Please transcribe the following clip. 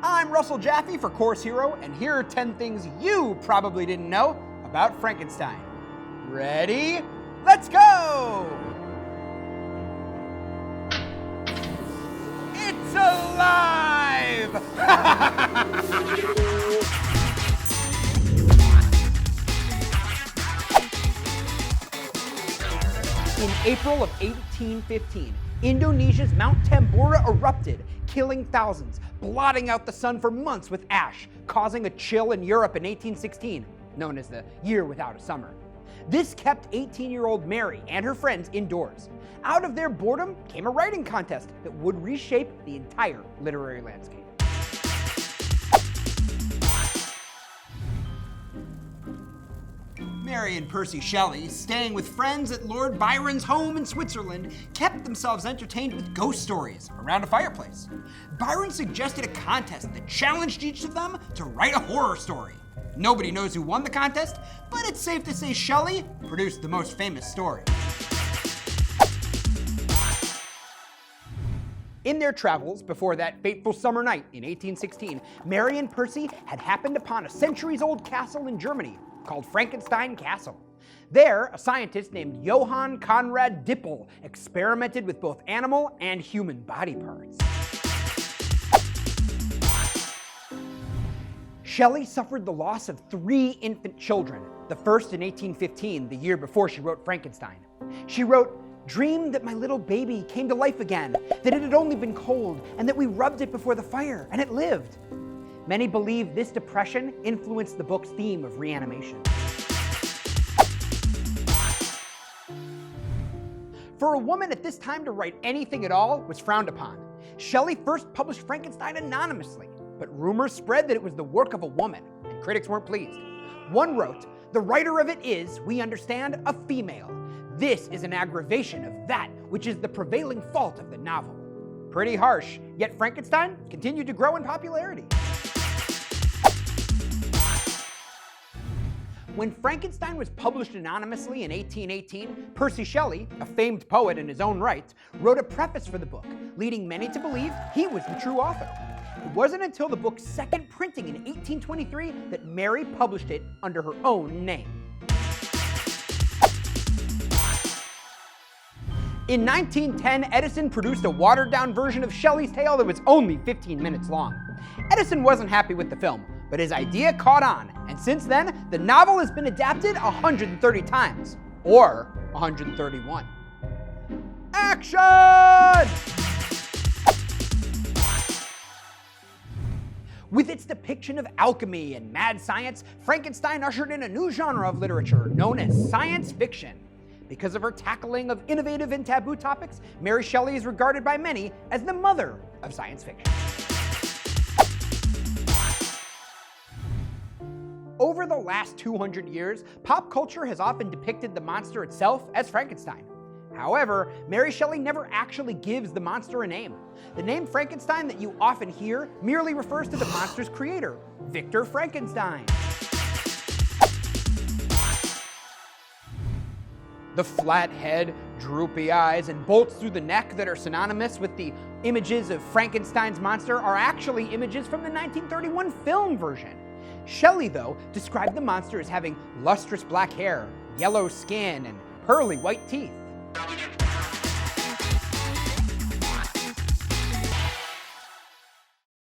I'm Russell Jaffe for Course Hero, and here are 10 things you probably didn't know about Frankenstein. Ready? Let's go! It's alive! In April of 1815, Indonesia's Mount Tambora erupted, killing thousands, blotting out the sun for months with ash, causing a chill in Europe in 1816, known as the Year Without a Summer. This kept 18-year-old Mary and her friends indoors. Out of their boredom came a writing contest that would reshape the entire literary landscape. Mary and Percy Shelley, staying with friends at Lord Byron's home in Switzerland, kept themselves entertained with ghost stories around a fireplace. Byron suggested a contest that challenged each of them to write a horror story. Nobody knows who won the contest, but it's safe to say Shelley produced the most famous story. In their travels before that fateful summer night in 1816, Mary and Percy had happened upon a centuries-old castle in Germany called Frankenstein Castle. There, a scientist named Johann Conrad Dippel experimented with both animal and human body parts. Shelley suffered the loss of 3 infant children, the first in 1815, the year before she wrote Frankenstein. She wrote, "Dreamed that my little baby came to life again, that it had only been cold, and that we rubbed it before the fire, and it lived." Many believe this depression influenced the book's theme of reanimation. For a woman at this time to write anything at all was frowned upon. Shelley first published Frankenstein anonymously, but rumors spread that it was the work of a woman, and critics weren't pleased. One wrote, "The writer of it is, we understand, a female. This is an aggravation of that which is the prevailing fault of the novel." Pretty harsh, yet Frankenstein continued to grow in popularity. When Frankenstein was published anonymously in 1818, Percy Shelley, a famed poet in his own right, wrote a preface for the book, leading many to believe he was the true author. It wasn't until the book's second printing in 1823 that Mary published it under her own name. In 1910, Edison produced a watered-down version of Shelley's tale that was only 15 minutes long. Edison wasn't happy with the film, but his idea caught on, and since then, the novel has been adapted 130 times, or 131. Action! With its depiction of alchemy and mad science, Frankenstein ushered in a new genre of literature known as science fiction. Because of her tackling of innovative and taboo topics, Mary Shelley is regarded by many as the mother of science fiction. Over the last 200 years, pop culture has often depicted the monster itself as Frankenstein. However, Mary Shelley never actually gives the monster a name. The name Frankenstein that you often hear merely refers to the monster's creator, Victor Frankenstein. The flat head, droopy eyes, and bolts through the neck that are synonymous with the images of Frankenstein's monster are actually images from the 1931 film version. Shelley, though, described the monster as having lustrous black hair, yellow skin, and pearly white teeth.